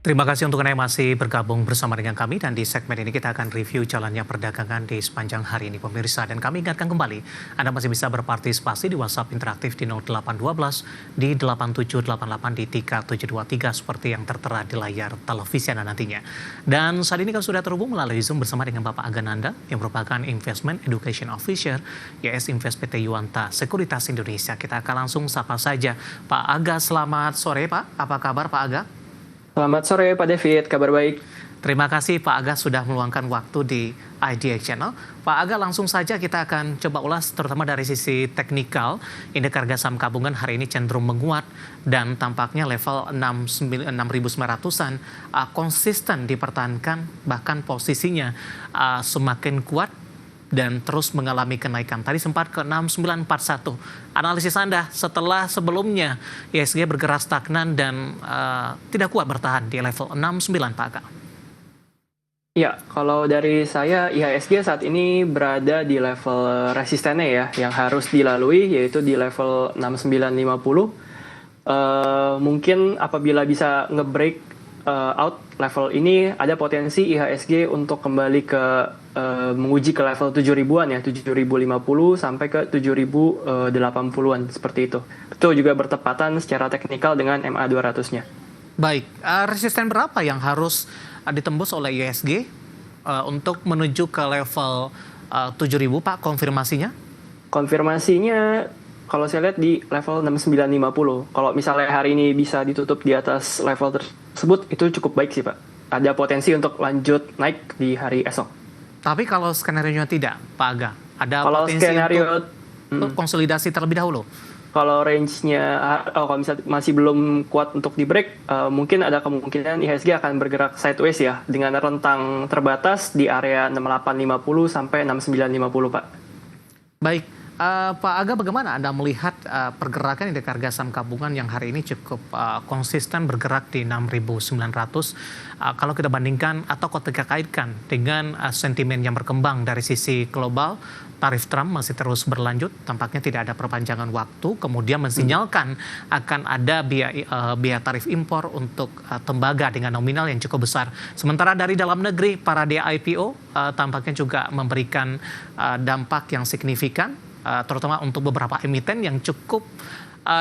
Terima kasih untuk Anda yang masih bergabung bersama dengan kami dan di segmen ini kita akan review jalannya perdagangan di sepanjang hari ini pemirsa dan kami ingatkan kembali Anda masih bisa berpartisipasi di WhatsApp interaktif di 0812 di 8788 di 3723 seperti yang tertera di layar televisi Anda nantinya. Dan saat ini kami sudah terhubung melalui Zoom bersama dengan Bapak Agananda yang merupakan Investment Education Officer YS Invest PT Yuanta Sekuritas Indonesia. Kita akan langsung sapa saja Pak Aga. Selamat sore Pak, apa kabar Pak Aga? Selamat sore Pak David, kabar baik. Terima kasih Pak Aga sudah meluangkan waktu di IDX Channel. Pak Aga, langsung saja kita akan coba ulas terutama dari sisi teknikal. Indeks harga saham gabungan hari ini cenderung menguat dan tampaknya level 6.900-an konsisten dipertahankan, bahkan posisinya semakin kuat dan terus mengalami kenaikan. Tadi sempat ke 6941. Analisis Anda setelah sebelumnya IHSG bergerak stagnan dan tidak kuat bertahan di level 69, Pak Aga. Ya, kalau dari saya IHSG saat ini berada di level resistennya ya, yang harus dilalui yaitu di level 6950. Mungkin apabila bisa nge-break out level ini, ada potensi IHSG untuk kembali ke menguji ke level 7.000-an ya, 7.050 sampai ke 7.080-an seperti itu. Itu juga bertepatan secara teknikal dengan MA 200-nya. Baik, resisten berapa yang harus ditembus oleh IHSG untuk menuju ke level 7.000 Pak, konfirmasinya? Konfirmasinya kalau saya lihat di level 6950. Kalau misalnya hari ini bisa ditutup di atas level tersebut, itu cukup baik sih Pak. Ada potensi untuk lanjut naik di hari esok. Tapi kalau skenario-nya tidak, Pak Aga, ada kalau potensi skenario untuk konsolidasi terlebih dahulu? Kalau range-nya, kalau misalnya masih belum kuat untuk di break, mungkin ada kemungkinan IHSG akan bergerak sideways ya, dengan rentang terbatas di area 6850 sampai 6950 Pak. Baik. Pak Aga, bagaimana Anda melihat pergerakan indeks harga saham gabungan yang hari ini cukup konsisten bergerak di 6.900 kalau kita bandingkan atau kita kaitkan dengan sentimen yang berkembang dari sisi global, tarif Trump masih terus berlanjut, tampaknya tidak ada perpanjangan waktu, kemudian mensinyalkan akan ada biaya tarif impor untuk tembaga dengan nominal yang cukup besar. Sementara dari dalam negeri, para IPO tampaknya juga memberikan dampak yang signifikan, terutama untuk beberapa emiten yang cukup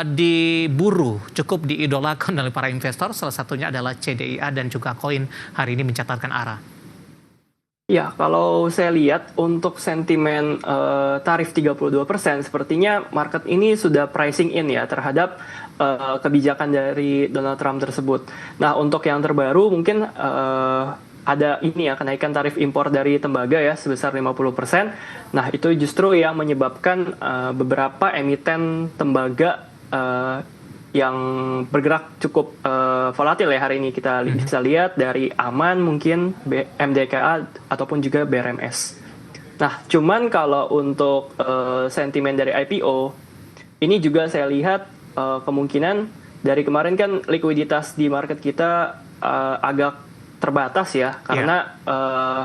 diburu, cukup diidolakan oleh para investor. Salah satunya adalah CDIA dan juga Koin hari ini mencatatkan arah. Ya, kalau saya lihat untuk sentimen tarif 32%, sepertinya market ini sudah pricing in ya terhadap kebijakan dari Donald Trump tersebut. Nah, untuk yang terbaru mungkin ada ini ya, kenaikan tarif impor dari tembaga ya sebesar 50%. Nah, itu justru yang menyebabkan beberapa emiten tembaga yang bergerak cukup volatil ya hari ini. Kita bisa lihat dari Aman mungkin, MDKA ataupun juga BRMS. Nah, cuman kalau untuk sentimen dari IPO, ini juga saya lihat kemungkinan dari kemarin kan likuiditas di market kita agak terbatas ya, karena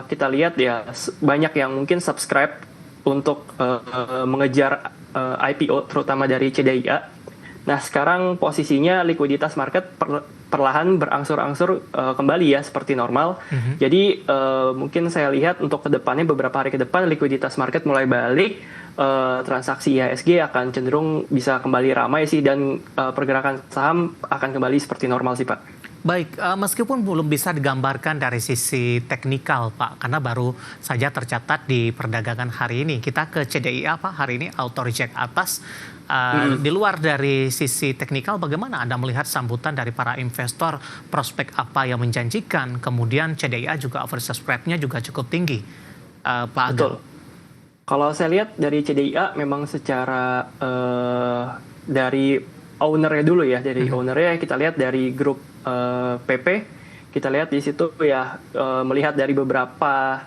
kita lihat ya banyak yang mungkin subscribe untuk mengejar IPO terutama dari CDIA. Nah, sekarang posisinya likuiditas market perlahan berangsur-angsur kembali ya seperti normal. Jadi mungkin saya lihat untuk kedepannya beberapa hari ke depan likuiditas market mulai balik, transaksi IHSG akan cenderung bisa kembali ramai sih dan pergerakan saham akan kembali seperti normal sih Pak. Baik, meskipun belum bisa digambarkan dari sisi teknikal Pak, karena baru saja tercatat di perdagangan hari ini. Kita ke CDIA Pak, hari ini auto reject atas. Di luar dari sisi teknikal, bagaimana Anda melihat sambutan dari para investor, prospek apa yang menjanjikan, kemudian CDIA juga oversubscribe-nya juga cukup tinggi, Pak Aga? Betul. Kalau saya lihat dari CDIA memang secara dari ownernya dulu ya, dari ownernya kita lihat dari grup PP, kita lihat di situ ya melihat dari beberapa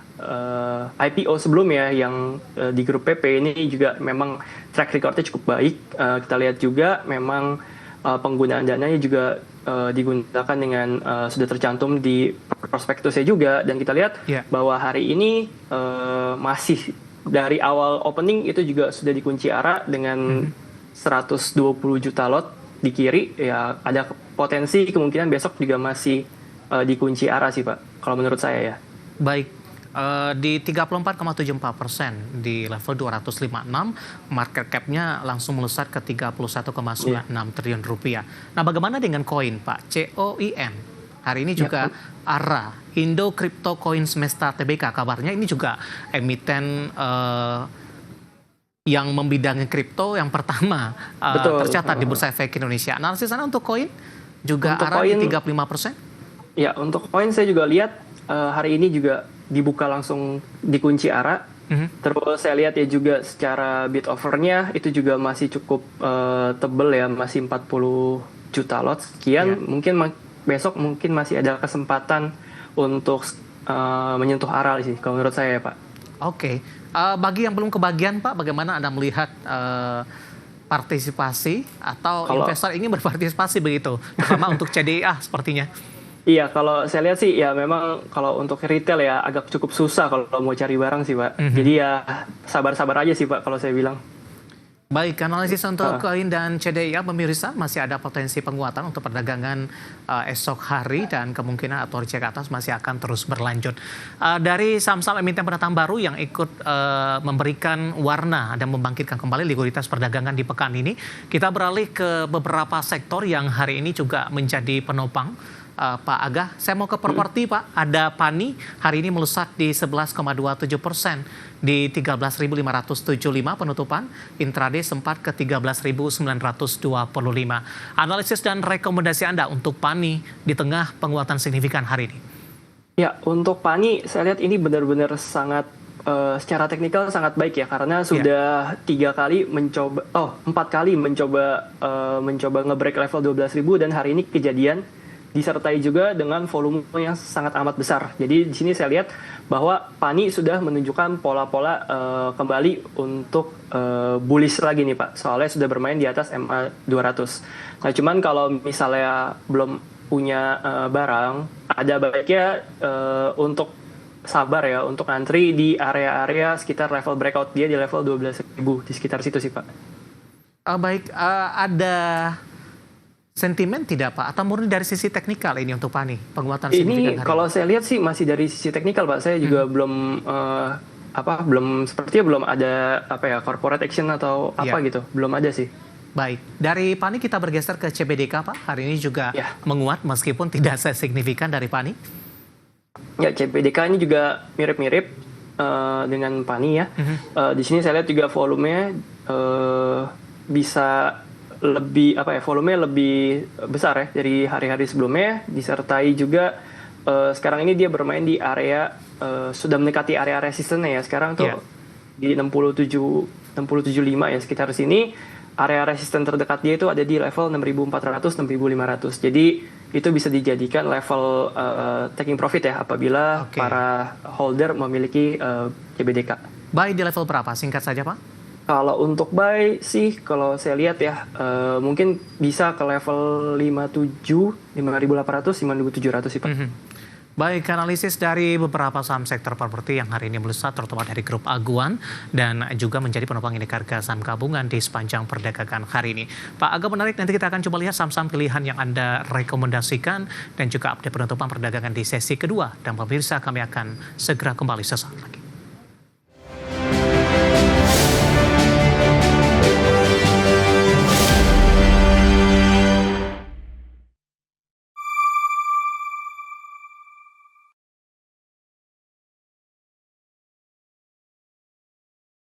IPO sebelumnya yang di grup PP ini juga memang track recordnya cukup baik. Kita lihat juga memang penggunaan dananya juga digunakan dengan sudah tercantum di prospektusnya juga, dan kita lihat bahwa hari ini masih dari awal opening itu juga sudah dikunci arah dengan 120 juta lot di kiri ya, ada potensi kemungkinan besok juga masih dikunci arah sih Pak, kalau menurut saya ya. Baik, di 34,74% di level 256, market cap-nya langsung melesat ke 31,96 triliun rupiah. Nah, bagaimana dengan koin, Pak? COIN. Hari ini juga ARA, Indo Crypto Coin Semesta Tbk, kabarnya ini juga emiten yang membidangi kripto yang pertama tercatat di Bursa Efek Indonesia. Analisis sana untuk koin juga untuk ARA koin, di 35%? Ya, untuk koin saya juga lihat hari ini juga dibuka langsung dikunci arah. Terus saya lihat ya juga secara bid offernya itu juga masih cukup tebel ya, masih 40 juta lot sekian. Mungkin besok mungkin masih ada kesempatan untuk menyentuh arah sih kalau menurut saya ya Pak. Oke. Bagi yang belum kebagian Pak, bagaimana Anda melihat partisipasi atau investor ingin berpartisipasi begitu, terutama untuk CDIA sepertinya? Iya, kalau saya lihat sih ya memang kalau untuk retail ya agak cukup susah kalau mau cari barang sih Pak. Jadi ya sabar-sabar aja sih Pak kalau saya bilang. Baik, analisis untuk koin dan CDIA pemirsa masih ada potensi penguatan untuk perdagangan esok hari dan kemungkinan atau cek atas masih akan terus berlanjut. Dari saham-saham emiten pendatang baru yang ikut memberikan warna dan membangkitkan kembali likuiditas perdagangan di pekan ini, kita beralih ke beberapa sektor yang hari ini juga menjadi penopang. Pak Aga, saya mau ke properti Pak. Ada PANI hari ini melesat di 11,27% di 13.575 penutupan. Intraday sempat ke 13.925. Analisis dan rekomendasi Anda untuk PANI di tengah penguatan signifikan hari ini? Ya, untuk PANI saya lihat ini benar-benar sangat secara teknikal sangat baik ya, karena sudah 4 kali mencoba nge-break level 12.000 dan hari ini kejadian, disertai juga dengan volume yang sangat amat besar. Jadi di sini saya lihat bahwa PANI sudah menunjukkan pola-pola kembali untuk bullish lagi nih Pak. Soalnya sudah bermain di atas MA 200. Nah, cuman kalau misalnya belum punya barang, ada baiknya untuk sabar ya, untuk antri di area-area sekitar level breakout dia di level 12.000, di sekitar situ sih Pak. Baik, ada sentimen tidak Pak? Atau murni dari sisi teknikal ini untuk PANI? Penguatan signifikan ini hari kalau saya lihat sih masih dari sisi teknikal Pak. Saya juga sepertinya belum ada corporate action atau gitu. Belum ada sih. Baik, dari PANI kita bergeser ke CBDK Pak. Hari ini juga menguat meskipun tidak sesignifikan dari PANI. Ya, CBDK ini juga mirip-mirip dengan PANI ya. Di sini saya lihat juga volumenya bisa volumenya lebih besar ya dari hari-hari sebelumnya, disertai juga sekarang ini dia bermain di area sudah mendekati area resistennya ya. Sekarang tuh di 67.5 ya, sekitar sini. Area resisten terdekat dia itu ada di level 6.400 6.500. Jadi itu bisa dijadikan level taking profit ya apabila para holder memiliki CBDK. Buy di level berapa? Singkat saja Pak. Kalau untuk buy sih, kalau saya lihat ya, mungkin bisa ke level 5.800, 5.700 sih Pak. Baik, analisis dari beberapa saham sektor properti yang hari ini melesat, terutama dari grup Aguan, dan juga menjadi penopang indeks harga saham gabungan di sepanjang perdagangan hari ini. Pak, agak menarik, nanti kita akan coba lihat saham-saham pilihan yang Anda rekomendasikan, dan juga update penutupan perdagangan di sesi kedua. Dan pemirsa, kami akan segera kembali sesaat lagi.